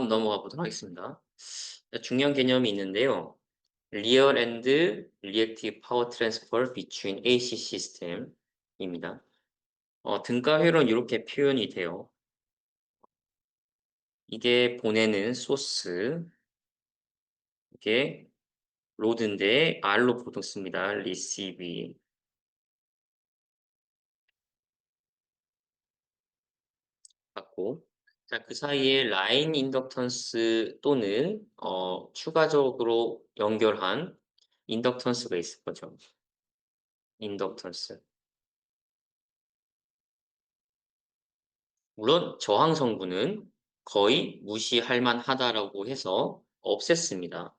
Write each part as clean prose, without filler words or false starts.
넘어가 보도록 하겠습니다. 중요한 개념이 있는데요. Real and Reactive Power Transfer between AC System입니다. 등가회로는 이렇게 표현이 돼요. 이게 보내는 소스, 이게 로드인데 R로 보통 씁니다. Receive 받고, 자, 그 사이에 라인 인덕턴스 또는 추가적으로 연결한 인덕턴스가 있을 거죠. 인덕턴스. 물론 저항 성분은 거의 무시할 만하다라고 해서 없앴습니다.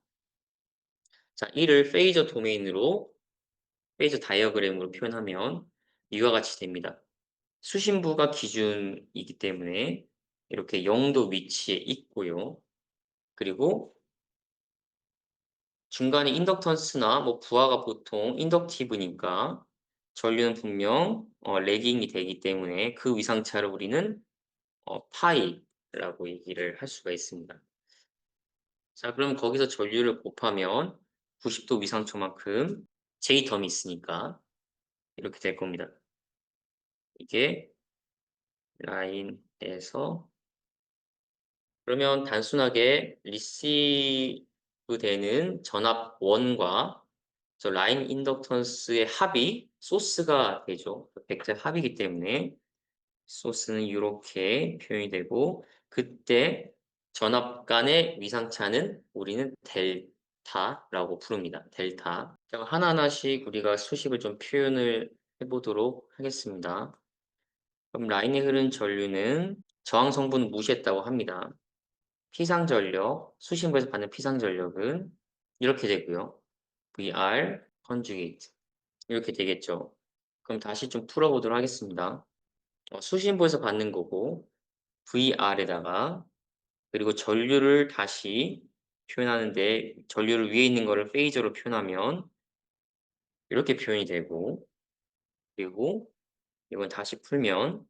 자, 이를 페이저 다이어그램으로 표현하면 이와 같이 됩니다. 수신부가 기준이기 때문에 이렇게 0도 위치에 있고요. 그리고 중간에 인덕턴스나 부하가 보통 인덕티브니까 전류는 분명 레깅이 되기 때문에 그 위상차를 우리는 파이라고 얘기를 할 수가 있습니다. 자, 그럼 거기서 전류를 곱하면 90도 위상초만큼 J텀이 있으니까 이렇게 될 겁니다. 이게 라인에서, 그러면 단순하게 리시브 되는 전압 1과 저 라인 인덕턴스의 합이 소스가 되죠. 벡터 합이기 때문에 소스는 이렇게 표현이 되고, 그때 전압 간의 위상차는 우리는 델타라고 부릅니다. 델타. 자, 하나하나씩 우리가 수식을 좀 표현을 해보도록 하겠습니다. 그럼 라인에 흐른 전류는 저항 성분 무시했다고 합니다. 피상전력, 수신부에서 받는 피상전력은 이렇게 되고요. VR conjugate 이렇게 되겠죠. 그럼 다시 좀 풀어보도록 하겠습니다. 수신부에서 받는 거고 VR에다가, 그리고 전류를 다시 표현하는데 전류를 위에 있는 거를 페이저로 표현하면 이렇게 표현이 되고, 그리고 이건 다시 풀면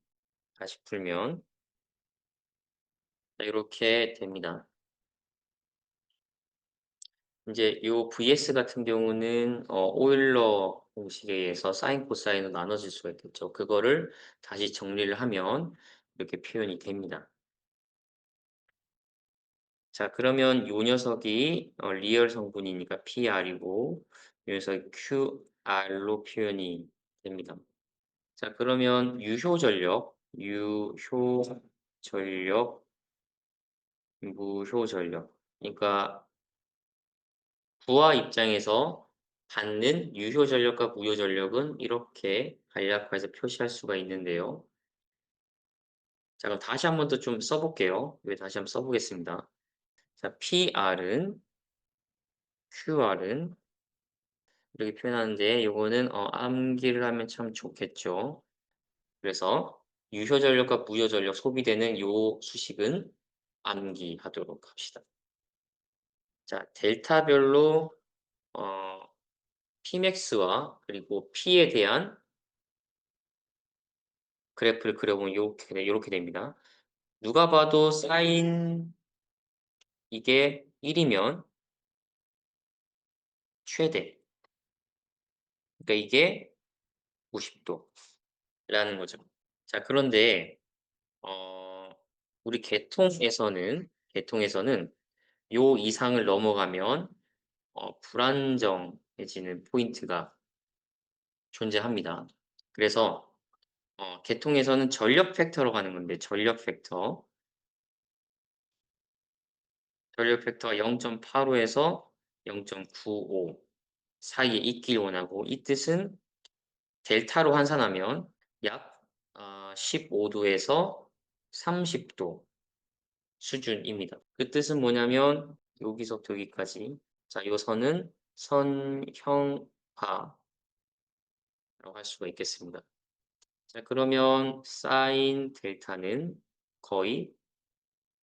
이렇게 됩니다. 이제 요 vs 같은 경우는 오일러 공식에 의해서 사인 코사인으로 나눠질 수가 있겠죠. 그거를 다시 정리를 하면 이렇게 표현이 됩니다. 자, 그러면 요 녀석이 리얼 성분이니까 PR이고 요 녀석이 QR로 표현이 됩니다. 자, 그러면 유효전력, 무효전력. 그러니까 부하 입장에서 받는 유효전력과 무효전력은 이렇게 간략화해서 표시할 수가 있는데요. 자, 그럼 다시 한번 더 좀 써볼게요. 다시 한번 써보겠습니다. 자, QR은 이렇게 표현하는데 요거는 암기를 하면 참 좋겠죠. 그래서 유효전력과 무효전력 소비되는 요 수식은 암기하도록 합시다. 자, 델타별로 Pmax와 그리고 P에 대한 그래프를 그려보면 요렇게 됩니다. 누가 봐도 사인 이게 1이면 최대. 그러니까 이게 90도라는 거죠. 자, 그런데 우리 개통에서는 요 이상을 넘어가면 불안정해지는 포인트가 존재합니다. 그래서 개통에서는 전력 팩터로 가는 건데 전력 팩터가 0.85에서 0.95 사이에 있길 원하고, 이 뜻은 델타로 환산하면 약 15도에서 30도 수준입니다. 그 뜻은 뭐냐면 여기서부터 여기까지, 자, 요 선은 선형화라고 할 수가 있겠습니다. 자, 그러면 사인 델타는 거의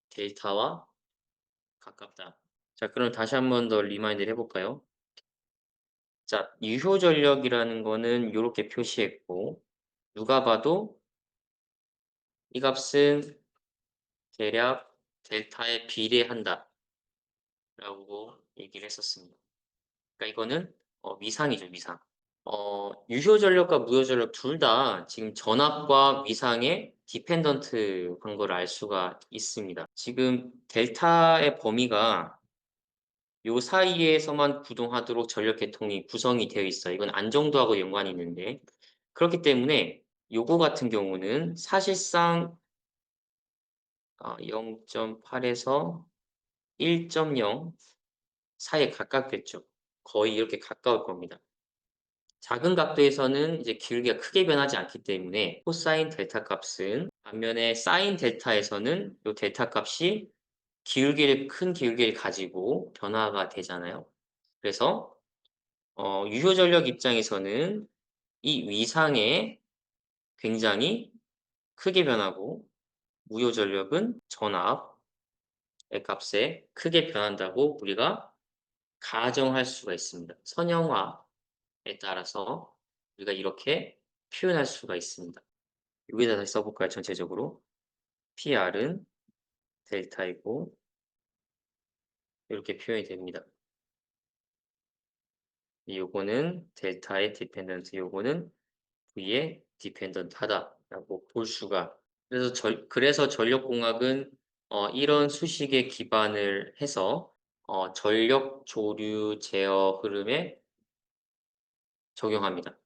델타와 가깝다. 자, 그럼 다시 한번 더 리마인드를 해볼까요? 자, 유효전력이라는 거는 이렇게 표시했고, 누가 봐도 이 값은 대략 델타에 비례한다라고 얘기를 했었습니다. 그러니까 이거는 위상이죠, 위상. 유효 전력과 무효 전력 둘 다 지금 전압과 위상에 디펜던트 한 걸 알 수가 있습니다. 지금 델타의 범위가 요 사이에서만 구동하도록 전력 계통이 구성이 되어 있어요. 이건 안정도하고 연관이 있는데 그렇기 때문에 요거 같은 경우는 사실상 0.8에서 1.0 사이에 가깝겠죠. 거의 이렇게 가까울 겁니다. 작은 각도에서는 이제 기울기가 크게 변하지 않기 때문에 코사인 델타 값은, 반면에 사인 델타에서는 요 델타 값이 큰 기울기를 가지고 변화가 되잖아요. 그래서 유효 전력 입장에서는 이 위상에 굉장히 크게 변하고, 무효 전력은 전압의 값에 크게 변한다고 우리가 가정할 수가 있습니다. 선형화에 따라서 우리가 이렇게 표현할 수가 있습니다. 여기다 다시 써 볼까요, 전체적으로? PR은 델타이고 이렇게 표현이 됩니다. 요거는 델타의 디펜던트, 요거는 V의 디펜던트하다라고 볼 수가. 그래서 전력공학은 이런 수식에 기반을 해서 전력 조류 제어 흐름에 적용합니다.